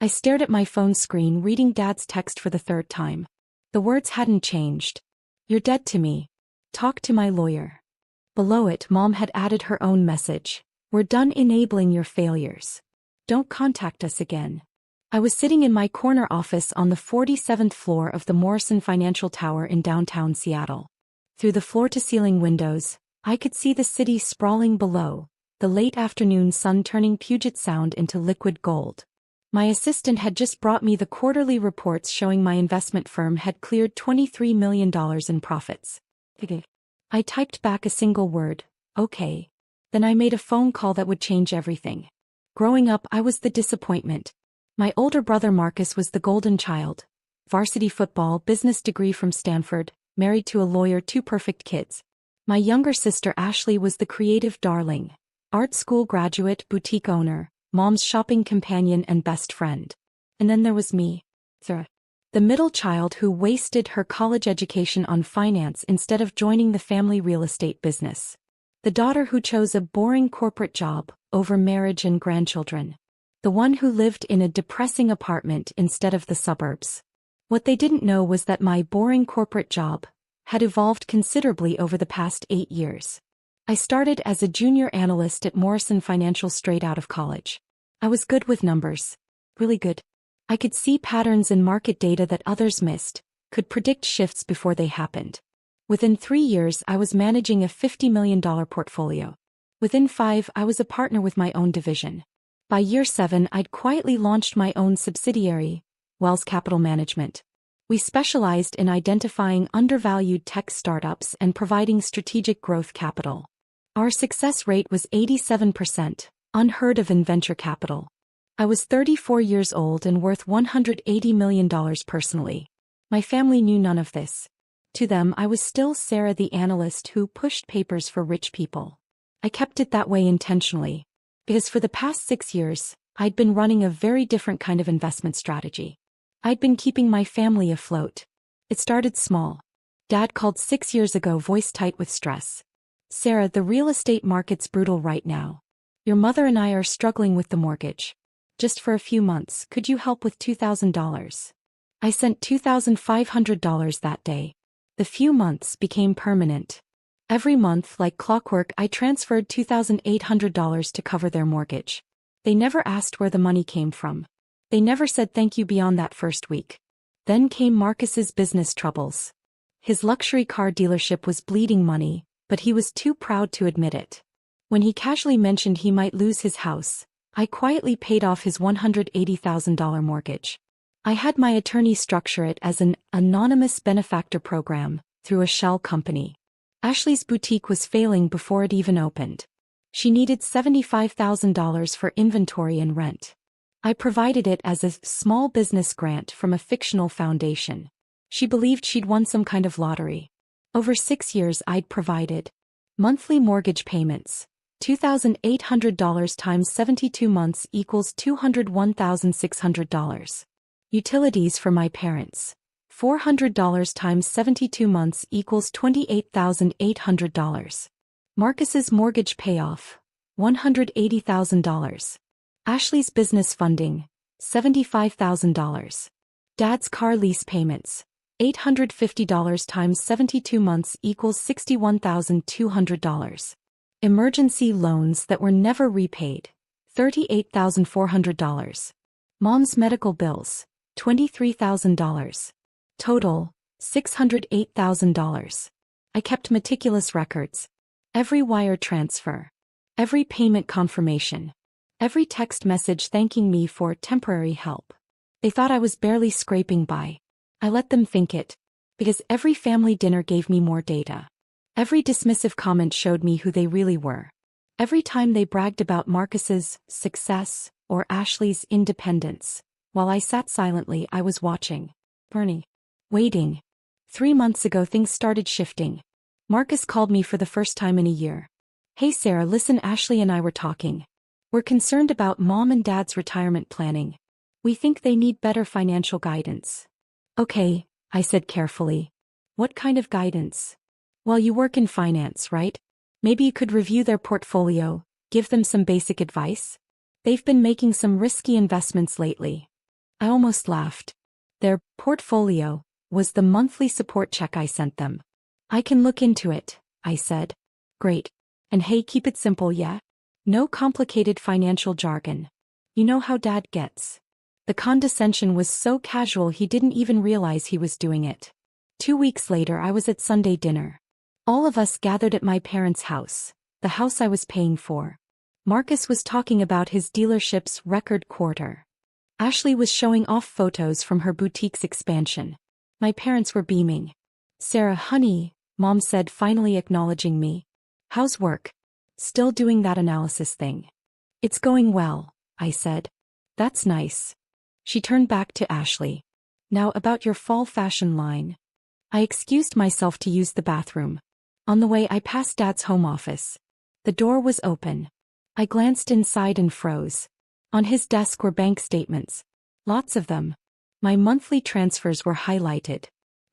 I stared at my phone screen reading Dad's text for the third time. The words hadn't changed. "You're dead to me. Talk to my lawyer." Below it, Mom had added her own message. "We're done enabling your failures. Don't contact us again." I was sitting in my corner office on the 47th floor of the Morrison Financial Tower in downtown Seattle. Through the floor-to-ceiling windows, I could see the city sprawling below, the late afternoon sun turning Puget Sound into liquid gold. My assistant had just brought me the quarterly reports showing my investment firm had cleared $23 million in profits. I typed back a single word, "Okay." Then I made a phone call that would change everything. Growing up, I was the disappointment. My older brother Marcus was the golden child. Varsity football, business degree from Stanford, married to a lawyer, 2 perfect kids. My younger sister Ashley was the creative darling. Art school graduate, boutique owner, Mom's shopping companion and best friend. And then there was me. The middle child who wasted her college education on finance instead of joining the family real estate business. The daughter who chose a boring corporate job over marriage and grandchildren. The one who lived in a depressing apartment instead of the suburbs. What they didn't know was that my boring corporate job had evolved considerably over the past 8 years. I started as a junior analyst at Morrison Financial straight out of college. I was good with numbers. Really good. I could see patterns in market data that others missed, could predict shifts before they happened. Within 3 years, I was managing a $50 million portfolio. Within 5, I was a partner with my own division. By year 7, I'd quietly launched my own subsidiary, Wells Capital Management. We specialized in identifying undervalued tech startups and providing strategic growth capital. Our success rate was 87%, unheard of in venture capital. I was 34 years old and worth $180 million personally. My family knew none of this. To them, I was still Sarah the analyst who pushed papers for rich people. I kept it that way intentionally, because for the past 6 years, I'd been running a very different kind of investment strategy. I'd been keeping my family afloat. It started small. Dad called 6 years ago, voice tight with stress. "Sarah, the real estate market's brutal right now. Your mother and I are struggling with the mortgage. Just for a few months, could you help with $2,000? I sent $2,500 that day. The few months became permanent. Every month, like clockwork, I transferred $2,800 to cover their mortgage. They never asked where the money came from. They never said thank you beyond that first week. Then came Marcus's business troubles. His luxury car dealership was bleeding money, but he was too proud to admit it. When he casually mentioned he might lose his house, I quietly paid off his $180,000 mortgage. I had my attorney structure it as an anonymous benefactor program through a shell company. Ashley's boutique was failing before it even opened. She needed $75,000 for inventory and rent. I provided it as a small business grant from a fictional foundation. She believed she'd won some kind of lottery. Over 6 years, I'd provided monthly mortgage payments. $2,800 times 72 months equals $201,600. Utilities for my parents. $400 times 72 months equals $28,800. Marcus's mortgage payoff. $180,000. Ashley's business funding. $75,000. Dad's car lease payments. $850 times 72 months equals $61,200. Emergency loans that were never repaid. $38,400. Mom's medical bills. $23,000. Total, $608,000. I kept meticulous records. Every wire transfer. Every payment confirmation. Every text message thanking me for temporary help. They thought I was barely scraping by. I let them think it, because every family dinner gave me more data. Every dismissive comment showed me who they really were. Every time they bragged about Marcus's success or Ashley's independence, while I sat silently, I was watching. Bernie. Waiting. 3 months ago, things started shifting. Marcus called me for the first time in a year. "Hey Sarah, listen, Ashley and I were talking. We're concerned about Mom and Dad's retirement planning. We think they need better financial guidance." "Okay," I said carefully. "What kind of guidance?" "Well, you work in finance, right? Maybe you could review their portfolio, give them some basic advice. They've been making some risky investments lately. I almost laughed. Their portfolio was the monthly support check I sent them. I can look into it, I said. Great. And hey, keep it simple, yeah? No complicated financial jargon. You know how Dad gets. The condescension was so casual he didn't even realize he was doing it. 2 weeks later I was at Sunday dinner. All of us gathered at my parents' house, the house I was paying for. Marcus was talking about his dealership's record quarter. Ashley was showing off photos from her boutique's expansion. My parents were beaming. Sarah, honey, Mom said, finally acknowledging me. How's work? Still doing that analysis thing. It's going well, I said. That's nice. She turned back to Ashley. Now about your fall fashion line. I excused myself to use the bathroom. On the way I passed Dad's home office. The door was open. I glanced inside and froze. On his desk were bank statements. Lots of them. My monthly transfers were highlighted.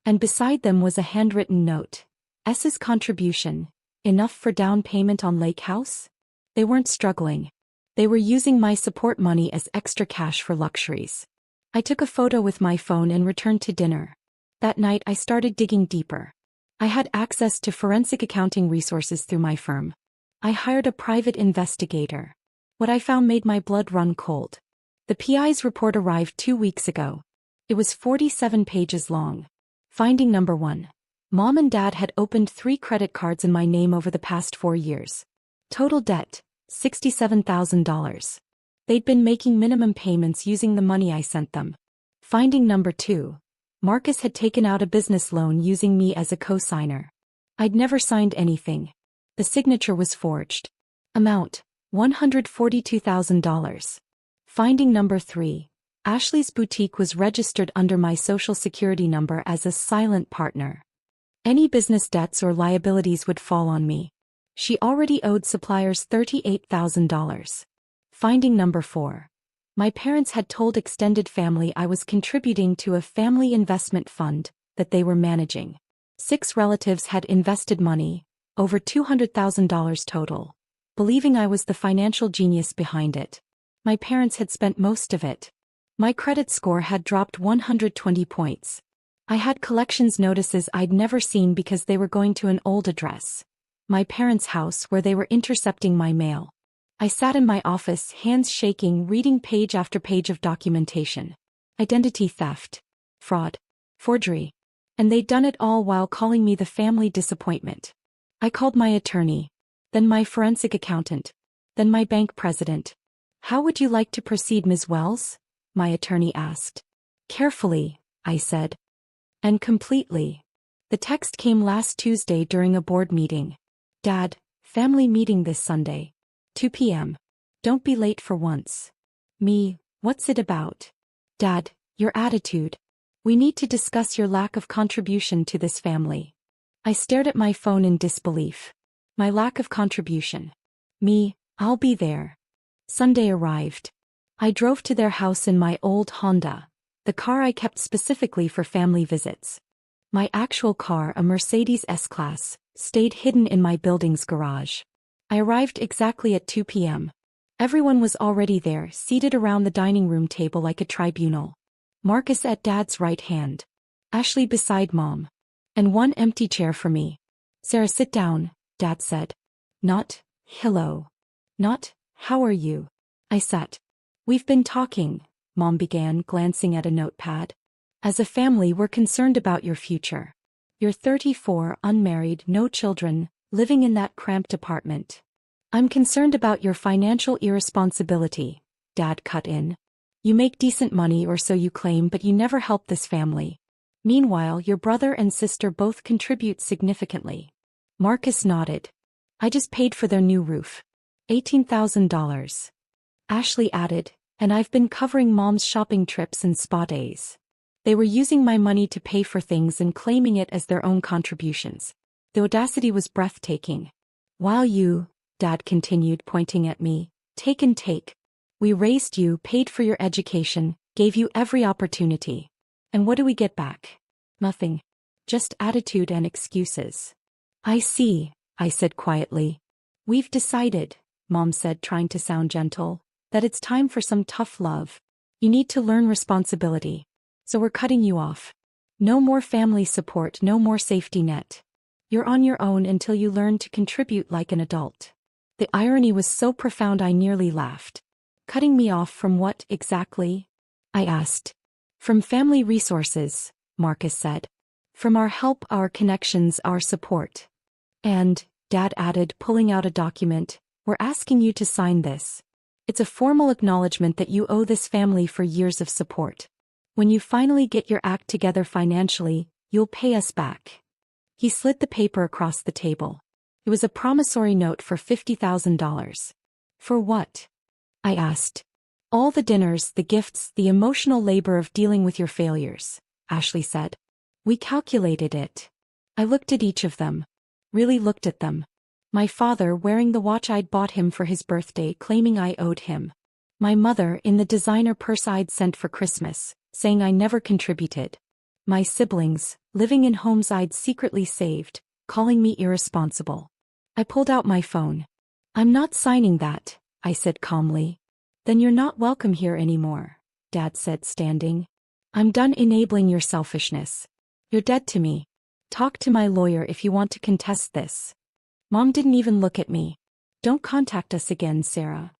And beside them was a handwritten note. S's contribution. Enough for down payment on Lake House? They weren't struggling. They were using my support money as extra cash for luxuries. I took a photo with my phone and returned to dinner. That night I started digging deeper. I had access to forensic accounting resources through my firm. I hired a private investigator. What I found made my blood run cold. The PI's report arrived 2 weeks ago. It was 47 pages long. Finding number 1. Mom and Dad had opened 3 credit cards in my name over the past 4 years. Total debt, $67,000. They'd been making minimum payments using the money I sent them. Finding number 2. Marcus had taken out a business loan using me as a co-signer. I'd never signed anything. The signature was forged. Amount, $142,000. Finding number 3. Ashley's boutique was registered under my social security number as a silent partner. Any business debts or liabilities would fall on me. She already owed suppliers $38,000. Finding number 4. My parents had told extended family I was contributing to a family investment fund that they were managing. 6 relatives had invested money, over $200,000 total, believing I was the financial genius behind it. My parents had spent most of it. My credit score had dropped 120 points. I had collections notices I'd never seen because they were going to an old address. My parents' house where they were intercepting my mail. I sat in my office, hands shaking, reading page after page of documentation. Identity theft. Fraud. Forgery. And they'd done it all while calling me the family disappointment. I called my attorney. Then my forensic accountant. Then my bank president. How would you like to proceed, Ms. Wells? My attorney asked. Carefully, I said. And completely. The text came last Tuesday during a board meeting. Dad, family meeting this Sunday. 2 p.m. Don't be late for once. Me, what's it about? Dad, your attitude. We need to discuss your lack of contribution to this family. I stared at my phone in disbelief. My lack of contribution. Me, I'll be there. Sunday arrived. I drove to their house in my old Honda, the car I kept specifically for family visits. My actual car, a Mercedes S-Class, stayed hidden in my building's garage. I arrived exactly at 2 p.m. Everyone was already there, seated around the dining room table like a tribunal. Marcus at Dad's right hand. Ashley beside Mom. And one empty chair for me. Sarah, sit down, Dad said. Not, hello. Not, how are you? I sat. We've been talking, Mom began, glancing at a notepad. As a family, we're concerned about your future. You're 34, unmarried, no children, living in that cramped apartment. I'm concerned about your financial irresponsibility, Dad cut in. You make decent money, or so you claim, but you never help this family. Meanwhile, your brother and sister both contribute significantly. Marcus nodded. I just paid for their new roof. $18,000. Ashley added, and I've been covering Mom's shopping trips and spa days. They were using my money to pay for things and claiming it as their own contributions. The audacity was breathtaking. While you, Dad continued, pointing at me, take and take. We raised you, paid for your education, gave you every opportunity. And what do we get back? Nothing. Just attitude and excuses. I see, I said quietly. We've decided, Mom said, trying to sound gentle, that it's time for some tough love. You need to learn responsibility. So we're cutting you off. No more family support, no more safety net. You're on your own until you learn to contribute like an adult. The irony was so profound I nearly laughed. Cutting me off from what, exactly? I asked. From family resources, Marcus said. From our help, our connections, our support. And, Dad added, pulling out a document, we're asking you to sign this. It's a formal acknowledgement that you owe this family for years of support. When you finally get your act together financially, you'll pay us back. He slid the paper across the table. It was a promissory note for $50,000. For what? I asked. All the dinners, the gifts, the emotional labor of dealing with your failures, Ashley said. We calculated it. I looked at each of them. Really looked at them. My father wearing the watch I'd bought him for his birthday, claiming I owed him. My mother in the designer purse I'd sent for Christmas, saying I never contributed. My siblings, living in homes I'd secretly saved, calling me irresponsible. I pulled out my phone. I'm not signing that, I said calmly. Then you're not welcome here anymore, Dad said, standing. I'm done enabling your selfishness. You're dead to me. Talk to my lawyer if you want to contest this. Mom didn't even look at me. Don't contact us again, Sarah.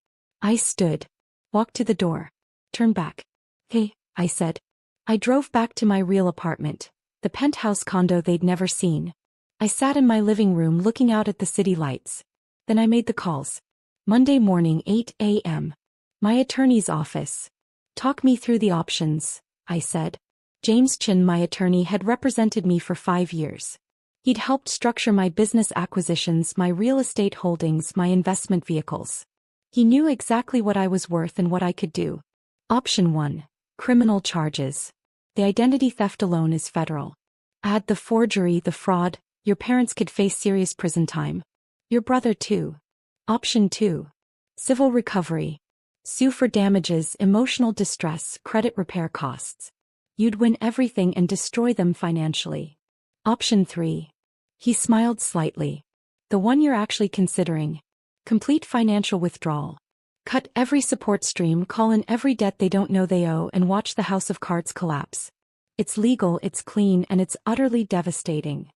I stood. Walked to the door. Turned back. Hey, I said. I drove back to my real apartment, the penthouse condo they'd never seen. I sat in my living room looking out at the city lights. Then I made the calls. Monday morning, 8 a.m. My attorney's office. Talk me through the options, I said. James Chin, my attorney, had represented me for 5 years. He'd helped structure my business acquisitions, my real estate holdings, my investment vehicles. He knew exactly what I was worth and what I could do. Option 1. Criminal charges. The identity theft alone is federal. Add the forgery, the fraud, your parents could face serious prison time. Your brother too. Option 2. Civil recovery. Sue for damages, emotional distress, credit repair costs. You'd win everything and destroy them financially. Option 3. He smiled slightly. The one you're actually considering. Complete financial withdrawal. Cut every support stream, call in every debt they don't know they owe, and watch the house of cards collapse. It's legal, it's clean, and it's utterly devastating.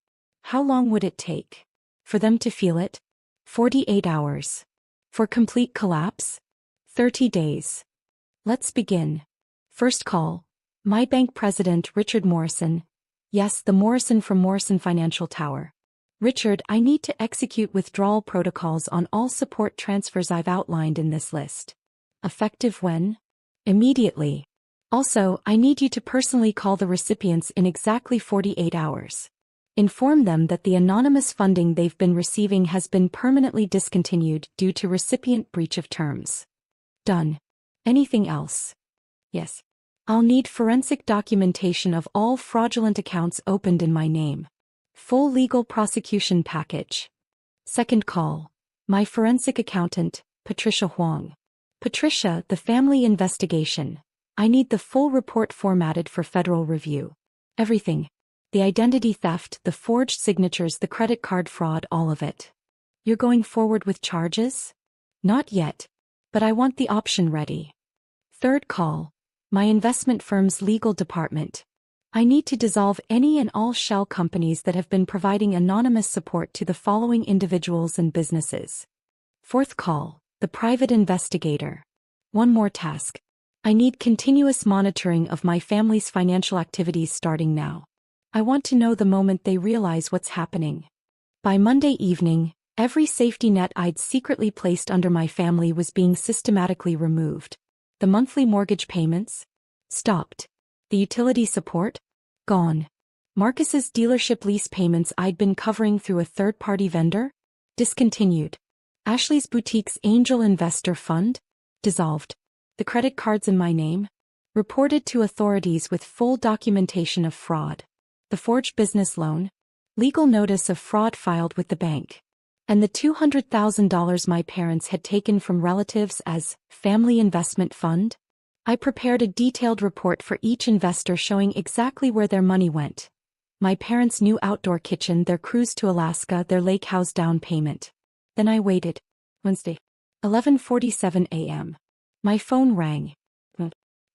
How long would it take? For them to feel it? 48 hours. For complete collapse? 30 days. Let's begin. First call. My bank president, Richard Morrison. Yes, the Morrison from Morrison Financial Tower. Richard, I need to execute withdrawal protocols on all support transfers I've outlined in this list. Effective when? Immediately. Also, I need you to personally call the recipients in exactly 48 hours. Inform them that the anonymous funding they've been receiving has been permanently discontinued due to recipient breach of terms. Done. Anything else? Yes. I'll need forensic documentation of all fraudulent accounts opened in my name. Full legal prosecution package. Second call. My forensic accountant, Patricia Huang. Patricia, the family investigation. I need the full report formatted for federal review. Everything. The identity theft, the forged signatures, the credit card fraud, all of it. You're going forward with charges? Not yet. But I want the option ready. Third call. My investment firm's legal department. I need to dissolve any and all shell companies that have been providing anonymous support to the following individuals and businesses. Fourth call. The private investigator. One more task. I need continuous monitoring of my family's financial activities starting now. I want to know the moment they realize what's happening. By Monday evening, every safety net I'd secretly placed under my family was being systematically removed. The monthly mortgage payments? Stopped. The utility support? Gone. Marcus's dealership lease payments I'd been covering through a third-party vendor? Discontinued. Ashley's boutique's angel investor fund? Dissolved. The credit cards in my name? Reported to authorities with full documentation of fraud. The forged business loan? Legal notice of fraud filed with the bank. And the $200,000 my parents had taken from relatives as family investment fund? I prepared a detailed report for each investor showing exactly where their money went. My parents' new outdoor kitchen, their cruise to Alaska, their lake house down payment. Then I waited. Wednesday. 11:47 a.m. My phone rang.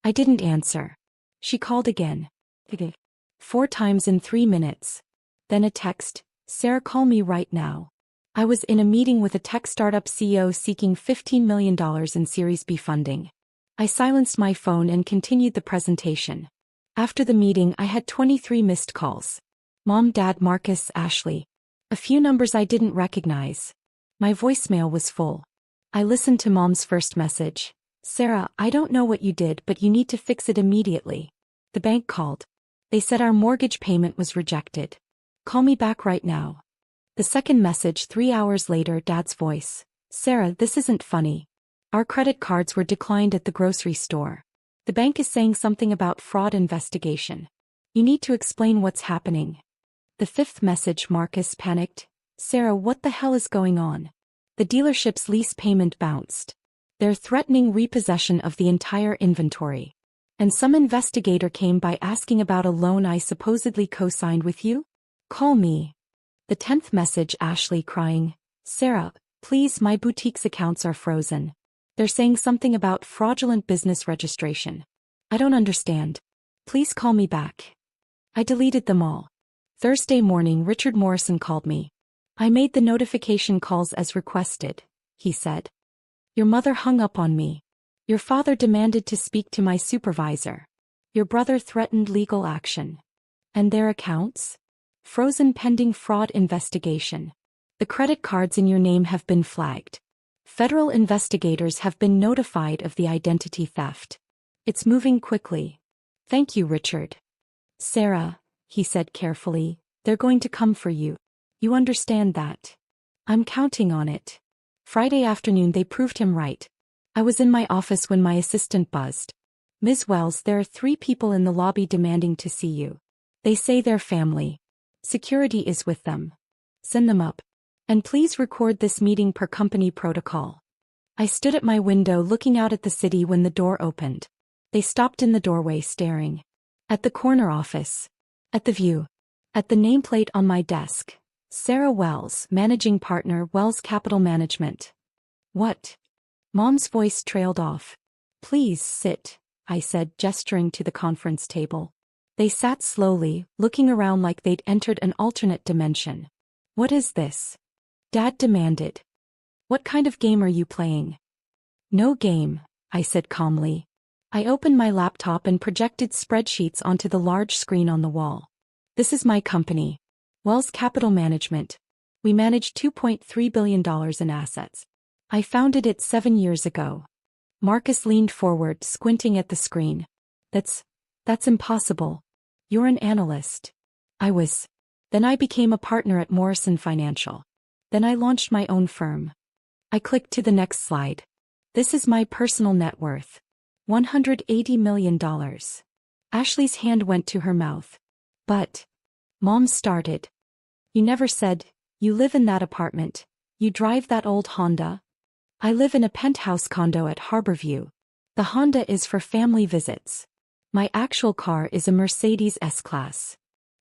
I didn't answer. She called again. 4 times in 3 minutes. Then a text, "Sarah, call me right now." I was in a meeting with a tech startup CEO seeking $15 million in Series B funding. I silenced my phone and continued the presentation. After the meeting, I had 23 missed calls. Mom, Dad, Marcus, Ashley. A few numbers I didn't recognize. My voicemail was full. I listened to Mom's first message. "Sarah, I don't know what you did, but you need to fix it immediately. The bank called. They said our mortgage payment was rejected. Call me back right now." The second message 3 hours later, Dad's voice. "Sarah, this isn't funny. Our credit cards were declined at the grocery store. The bank is saying something about fraud investigation. You need to explain what's happening." The fifth message, Marcus, panicked. "Sarah, what the hell is going on? The dealership's lease payment bounced. They're threatening repossession of the entire inventory. And some investigator came by asking about a loan I supposedly co-signed with you? Call me." The 10th message, Ashley, crying. "Sarah, please, my boutique's accounts are frozen. They're saying something about fraudulent business registration. I don't understand. Please call me back." I deleted them all. Thursday morning, Richard Morrison called me. "I made the notification calls as requested," he said. "Your mother hung up on me. Your father demanded to speak to my supervisor. Your brother threatened legal action. And their accounts? Frozen pending fraud investigation. The credit cards in your name have been flagged. Federal investigators have been notified of the identity theft. It's moving quickly. Thank you, Richard." "Sarah," he said carefully, "they're going to come for you. You understand that?" "I'm counting on it." Friday afternoon they proved him right. I was in my office when my assistant buzzed. "Ms. Wells, there are 3 people in the lobby demanding to see you. They say they're family. Security is with them. Send them up. And please record this meeting per company protocol." I stood at my window looking out at the city when the door opened. They stopped in the doorway staring. At the corner office. At the view. At the nameplate on my desk. Sarah Wells, Managing Partner, Wells Capital Management. "What?" Mom's voice trailed off. "Please sit," I said, gesturing to the conference table. They sat slowly, looking around like they'd entered an alternate dimension. "What is this?" Dad demanded. "What kind of game are you playing?" "No game," I said calmly. I opened my laptop and projected spreadsheets onto the large screen on the wall. "This is my company. Wells Capital Management. We manage $2.3 billion in assets. I founded it 7 years ago." Marcus leaned forward, squinting at the screen. That's impossible. You're an analyst." I was. Then I became a partner at Morrison Financial. Then I launched my own firm. I clicked to the next slide. "This is my personal net worth. $180 million. Ashley's hand went to her mouth. "But," Mom started. "You never said, you live in that apartment. You drive that old Honda." "I live in a penthouse condo at Harborview. The Honda is for family visits. My actual car is a Mercedes S-Class."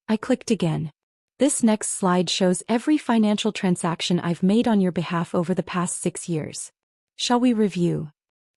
I clicked again. "This next slide shows every financial transaction I've made on your behalf over the past 6 years. Shall we review?"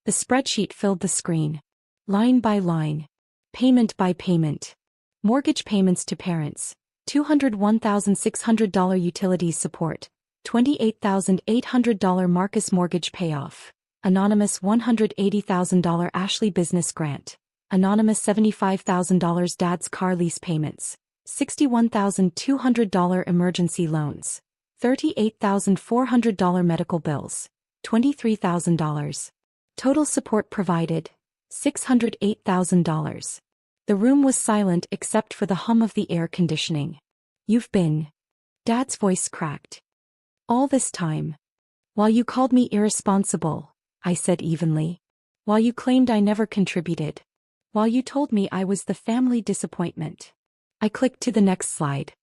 The spreadsheet filled the screen. Line by line. Payment by payment. Mortgage payments to parents. $201,600 utilities support. $28,800 Marcus mortgage payoff. Anonymous $180,000 Ashley business grant. Anonymous $75,000 Dad's car lease payments. $61,200 emergency loans. $38,400 medical bills. $23,000. Total support provided. $608,000. The room was silent except for the hum of the air conditioning. "You've been..." Dad's voice cracked. "All this time. While you called me irresponsible," I said evenly. "While you claimed I never contributed. While you told me I was the family disappointment." I clicked to the next slide.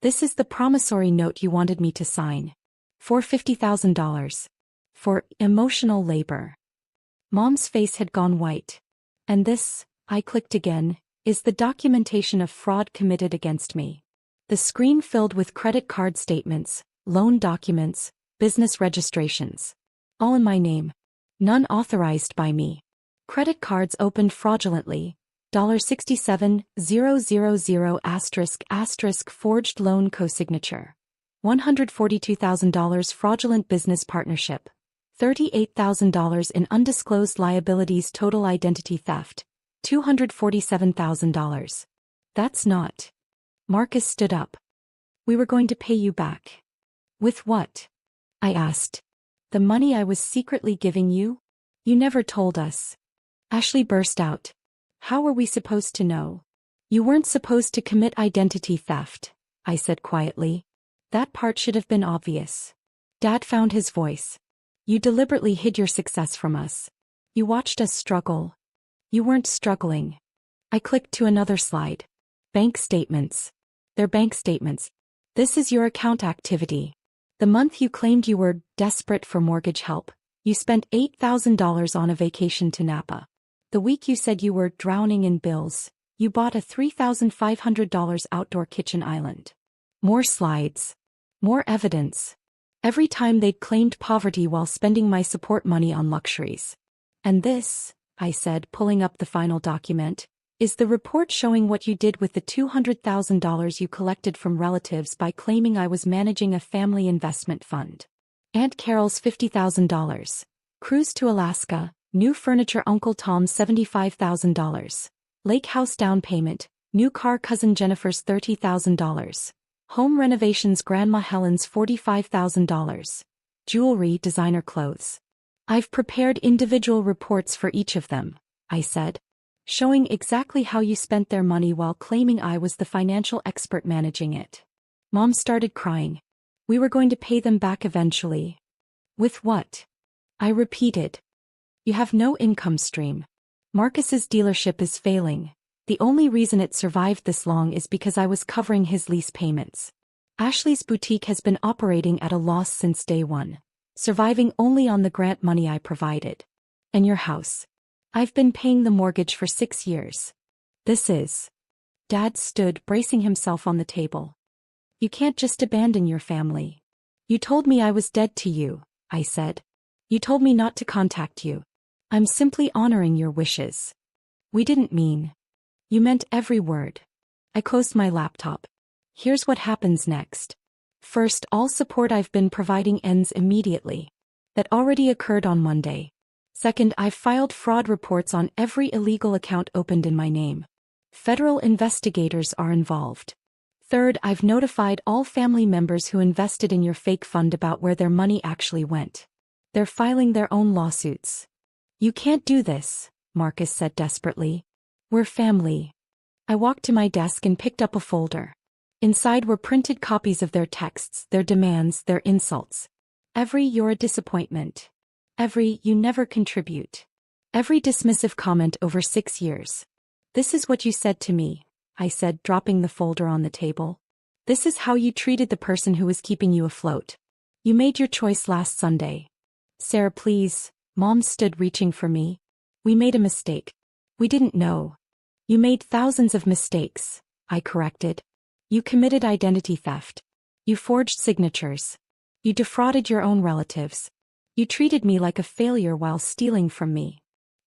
"This is the promissory note you wanted me to sign. For $50,000. For emotional labor." Mom's face had gone white. "And this," I clicked again, "is the documentation of fraud committed against me." The screen filled with credit card statements, loan documents, business registrations. All in my name. None authorized by me. Credit cards opened fraudulently. $67,000 ** forged loan cosignature. $142,000 fraudulent business partnership. $38,000 in undisclosed liabilities total identity theft. $247,000. That's not. Marcus stood up. We were going to pay you back. With what? I asked. The money I was secretly giving you? You never told us. Ashley burst out. How were we supposed to know? You weren't supposed to commit identity theft, I said quietly. That part should have been obvious. Dad found his voice. You deliberately hid your success from us. You watched us struggle. You weren't struggling. I clicked to another slide. Bank statements. They're bank statements. This is your account activity. The month you claimed you were desperate for mortgage help, you spent $8,000 on a vacation to Napa. The week you said you were drowning in bills, you bought a $3,500 outdoor kitchen island. More slides. More evidence. Every time they'd claimed poverty while spending my support money on luxuries. And this, I said, pulling up the final document, is the report showing what you did with the $200,000 you collected from relatives by claiming I was managing a family investment fund. Aunt Carol's $50,000. Cruise to Alaska, new furniture Uncle Tom's $75,000. Lake house down payment, new car cousin Jennifer's $30,000. Home renovations Grandma Helen's $45,000. Jewelry designer clothes. I've prepared individual reports for each of them, I said, showing exactly how you spent their money while claiming I was the financial expert managing it. Mom started crying. We were going to pay them back eventually. With what? I repeated. You have no income stream. Marcus's dealership is failing. The only reason it survived this long is because I was covering his lease payments. Ashley's boutique has been operating at a loss since day one, surviving only on the grant money I provided. And your house. I've been paying the mortgage for 6 years. This is. Dad stood, bracing himself on the table. You can't just abandon your family. You told me I was dead to you, I said. You told me not to contact you. I'm simply honoring your wishes. We didn't mean. You meant every word. I closed my laptop. Here's what happens next. First, all support I've been providing ends immediately. That already occurred on Monday. Second, I've filed fraud reports on every illegal account opened in my name. Federal investigators are involved. Third, I've notified all family members who invested in your fake fund about where their money actually went. They're filing their own lawsuits. You can't do this, Marcus said desperately. We're family. I walked to my desk and picked up a folder. Inside were printed copies of their texts, their demands, their insults. Every "you're a disappointment." Every "you never contribute." Every dismissive comment over 6 years. This is what you said to me, I said, dropping the folder on the table. This is how you treated the person who was keeping you afloat. You made your choice last Sunday. Sarah, please. Mom stood reaching for me. We made a mistake. We didn't know. You made thousands of mistakes, I corrected. You committed identity theft. You forged signatures. You defrauded your own relatives. You treated me like a failure while stealing from me.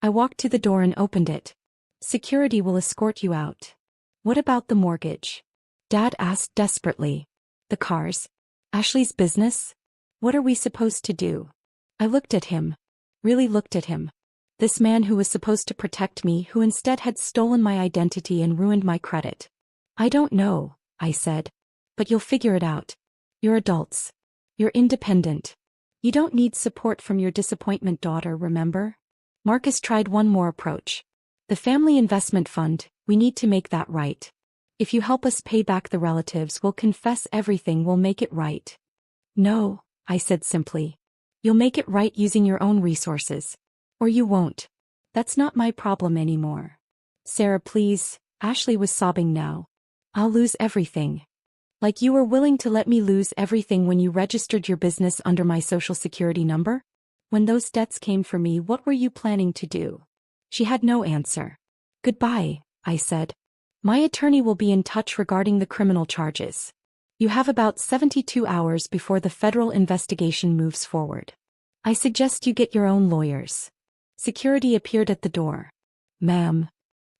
I walked to the door and opened it. Security will escort you out. What about the mortgage? Dad asked desperately. The cars? Ashley's business? What are we supposed to do? I looked at him. Really looked at him. This man who was supposed to protect me, who instead had stolen my identity and ruined my credit. I don't know, I said. But you'll figure it out. You're adults. You're independent. You don't need support from your disappointment daughter, remember? Marcus tried one more approach. The family investment fund, we need to make that right. If you help us pay back the relatives, we'll confess everything, we'll make it right. No, I said simply. You'll make it right using your own resources. Or you won't. That's not my problem anymore. Sarah, please. Ashley was sobbing now. I'll lose everything. Like you were willing to let me lose everything when you registered your business under my social security number? When those debts came for me, what were you planning to do? She had no answer. Goodbye, I said. My attorney will be in touch regarding the criminal charges. You have about 72 hours before the federal investigation moves forward. I suggest you get your own lawyers. Security appeared at the door. "Ma'am,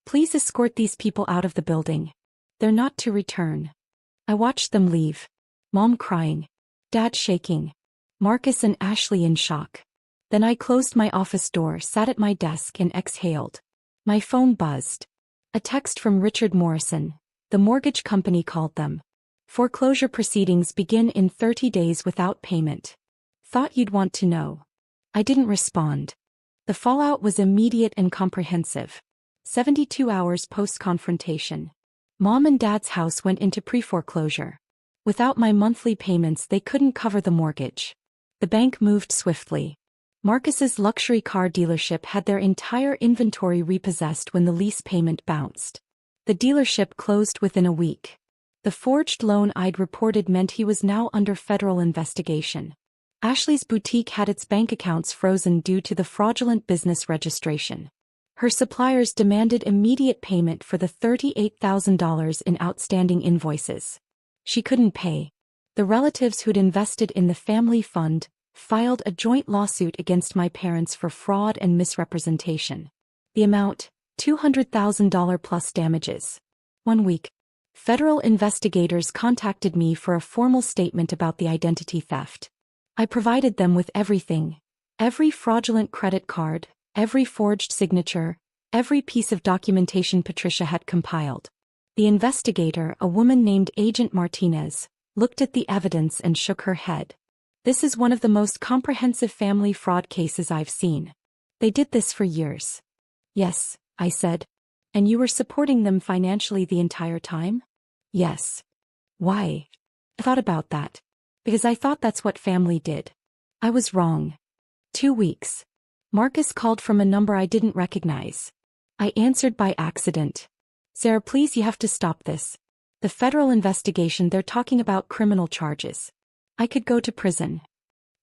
please escort these people out of the building. They're not to return." I watched them leave. Mom crying. Dad shaking. Marcus and Ashley in shock. Then I closed my office door, sat at my desk and exhaled. My phone buzzed. A text from Richard Morrison. The mortgage company called them. "Foreclosure proceedings begin in 30 days without payment. Thought you'd want to know." I didn't respond. The fallout was immediate and comprehensive. 72 hours post-confrontation. Mom and Dad's house went into pre-foreclosure. Without my monthly payments, they couldn't cover the mortgage. The bank moved swiftly. Marcus's luxury car dealership had their entire inventory repossessed when the lease payment bounced. The dealership closed within a week. The forged loan I'd reported meant he was now under federal investigation. Ashley's boutique had its bank accounts frozen due to the fraudulent business registration. Her suppliers demanded immediate payment for the $38,000 in outstanding invoices. She couldn't pay. The relatives who'd invested in the family fund filed a joint lawsuit against my parents for fraud and misrepresentation. The amount, $200,000 plus damages. 1 week. Federal investigators contacted me for a formal statement about the identity theft. I provided them with everything. Every fraudulent credit card, every forged signature, every piece of documentation Patricia had compiled. The investigator, a woman named Agent Martinez, looked at the evidence and shook her head. "This is one of the most comprehensive family fraud cases I've seen. They did this for years." "Yes," I said. "And you were supporting them financially the entire time?" "Yes." "Why?" I thought about that. Because I thought that's what family did. I was wrong. 2 weeks. Marcus called from a number I didn't recognize. I answered by accident. "Sarah, please, you have to stop this. The federal investigation, they're talking about criminal charges. I could go to prison."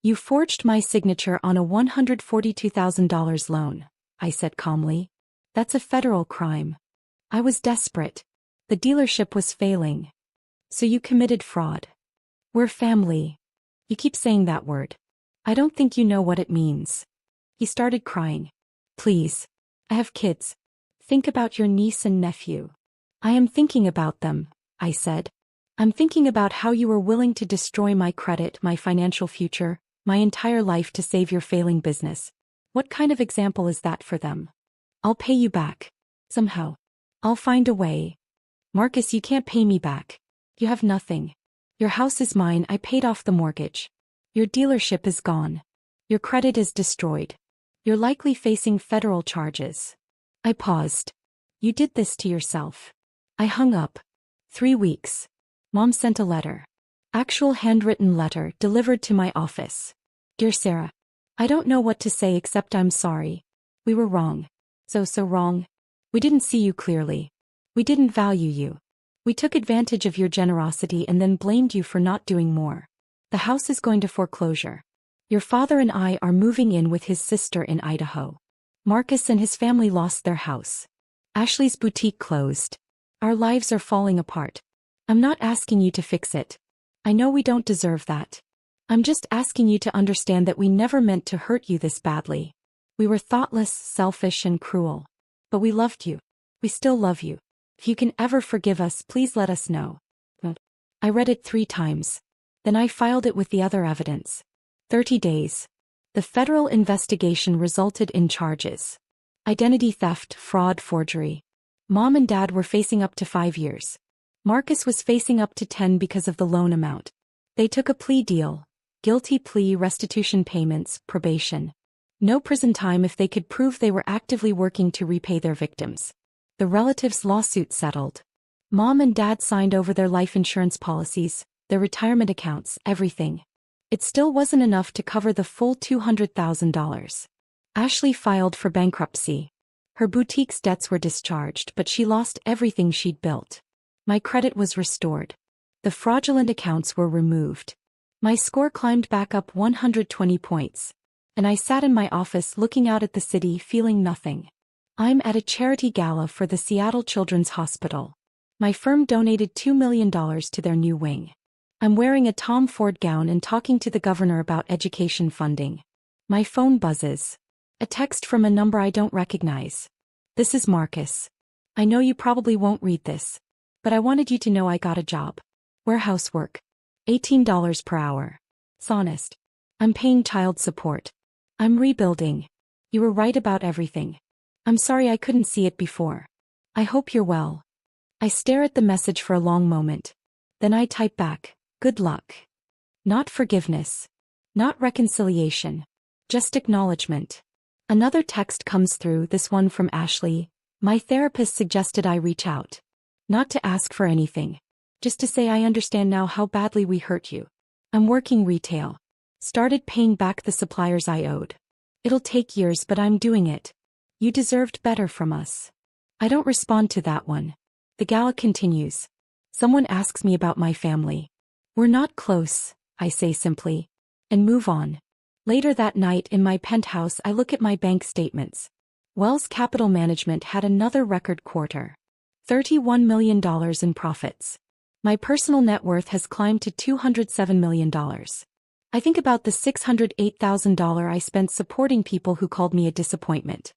"You forged my signature on a $142,000 loan," I said calmly. "That's a federal crime." I was desperate. The dealership was failing. "So you committed fraud." "We're family." "You keep saying that word. I don't think you know what it means." He started crying. "Please. I have kids. Think about your niece and nephew." "I am thinking about them," I said. "I'm thinking about how you were willing to destroy my credit, my financial future, my entire life to save your failing business. What kind of example is that for them?" "I'll pay you back. Somehow. I'll find a way." "Marcus, you can't pay me back. You have nothing. Your house is mine, I paid off the mortgage. Your dealership is gone. Your credit is destroyed. You're likely facing federal charges." I paused. "You did this to yourself." I hung up. 3 weeks. Mom sent a letter. Actual handwritten letter delivered to my office. "Dear Sarah, I don't know what to say except I'm sorry. We were wrong. So wrong. We didn't see you clearly. We didn't value you. We took advantage of your generosity and then blamed you for not doing more. The house is going to foreclosure. Your father and I are moving in with his sister in Idaho. Marcus and his family lost their house. Ashley's boutique closed. Our lives are falling apart. I'm not asking you to fix it. I know we don't deserve that. I'm just asking you to understand that we never meant to hurt you this badly. We were thoughtless, selfish, and cruel. But we loved you. We still love you. If you can ever forgive us, please let us know." I read it 3 times. Then I filed it with the other evidence. 30 days. The federal investigation resulted in charges. Identity theft, fraud, forgery. Mom and Dad were facing up to 5 years. Marcus was facing up to 10 because of the loan amount. They took a plea deal. Guilty plea, restitution payments, probation. No prison time if they could prove they were actively working to repay their victims. The relatives' lawsuit settled. Mom and Dad signed over their life insurance policies, their retirement accounts, everything. It still wasn't enough to cover the full $200,000. Ashley filed for bankruptcy. Her boutique's debts were discharged, but she lost everything she'd built. My credit was restored. The fraudulent accounts were removed. My score climbed back up 120 points. And I sat in my office looking out at the city feeling nothing. I'm at a charity gala for the Seattle Children's Hospital. My firm donated $2 million to their new wing. I'm wearing a Tom Ford gown and talking to the governor about education funding. My phone buzzes. A text from a number I don't recognize. This is Marcus. I know you probably won't read this, but I wanted you to know I got a job. Warehouse work. $18 per hour. It's honest. I'm paying child support. I'm rebuilding. You were right about everything. I'm sorry I couldn't see it before. I hope you're well. I stare at the message for a long moment. Then I type back, good luck. Not forgiveness. Not reconciliation. Just acknowledgement. Another text comes through, this one from Ashley. My therapist suggested I reach out. Not to ask for anything. Just to say I understand now how badly we hurt you. I'm working retail. Started paying back the suppliers I owed. It'll take years, but I'm doing it. You deserved better from us. I don't respond to that one. The gal continues. Someone asks me about my family. We're not close, I say simply. And move on. Later that night in my penthouse I look at my bank statements. Wells Capital Management had another record quarter. $31 million in profits. My personal net worth has climbed to $207 million. I think about the $608,000 I spent supporting people who called me a disappointment.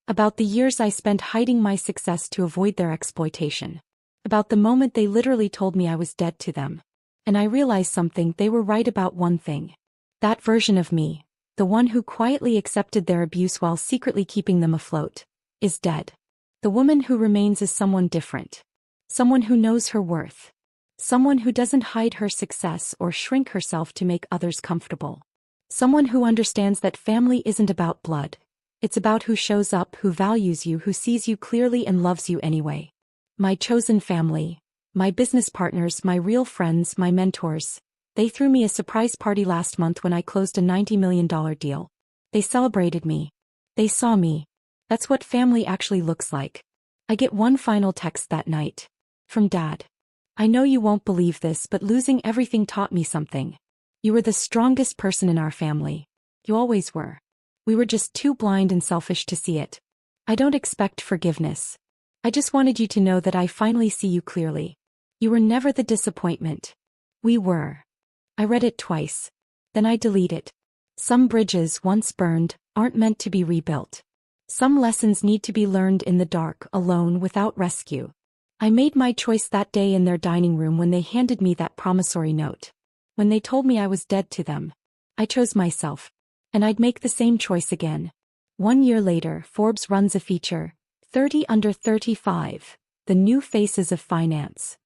About the years I spent hiding my success to avoid their exploitation. About the moment they literally told me I was dead to them. And I realized something, they were right about one thing. That version of me, the one who quietly accepted their abuse while secretly keeping them afloat, is dead. The woman who remains is someone different. Someone who knows her worth. Someone who doesn't hide her success or shrink herself to make others comfortable. Someone who understands that family isn't about blood. It's about who shows up, who values you, who sees you clearly and loves you anyway. My chosen family. My business partners, my real friends, my mentors. They threw me a surprise party last month when I closed a $90 million deal. They celebrated me. They saw me. That's what family actually looks like. I get one final text that night. From Dad. I know you won't believe this, but losing everything taught me something. You were the strongest person in our family. You always were. We were just too blind and selfish to see it. I don't expect forgiveness. I just wanted you to know that I finally see you clearly. You were never the disappointment. We were. I read it twice. Then I delete it. Some bridges once burned aren't meant to be rebuilt. Some lessons need to be learned in the dark, alone, without rescue. I made my choice that day in their dining room when they handed me that promissory note. When they told me I was dead to them. I chose myself. And I'd make the same choice again. 1 year later, Forbes runs a feature, 30 Under 35, The New Faces of Finance.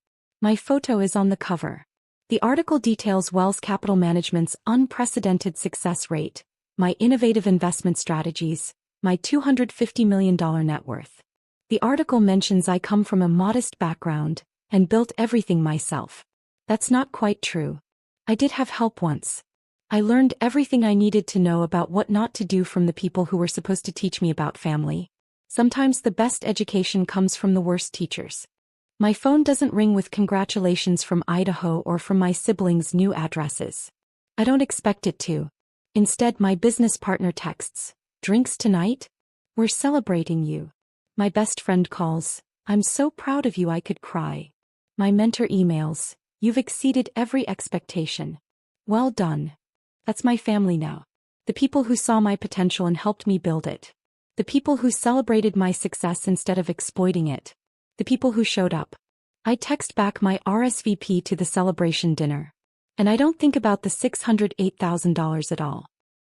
My photo is on the cover. The article details Wells Capital Management's unprecedented success rate, my innovative investment strategies, my $250 million net worth. The article mentions I come from a modest background and built everything myself. That's not quite true. I did have help once. I learned everything I needed to know about what not to do from the people who were supposed to teach me about family. Sometimes the best education comes from the worst teachers. My phone doesn't ring with congratulations from Idaho or from my siblings' new addresses. I don't expect it to. Instead, my business partner texts, "Drinks tonight? We're celebrating you." My best friend calls, "I'm so proud of you I could cry." My mentor emails, "You've exceeded every expectation. Well done." That's my family now. The people who saw my potential and helped me build it. The people who celebrated my success instead of exploiting it. The people who showed up. I text back my RSVP to the celebration dinner. And I don't think about the $608,000 at all.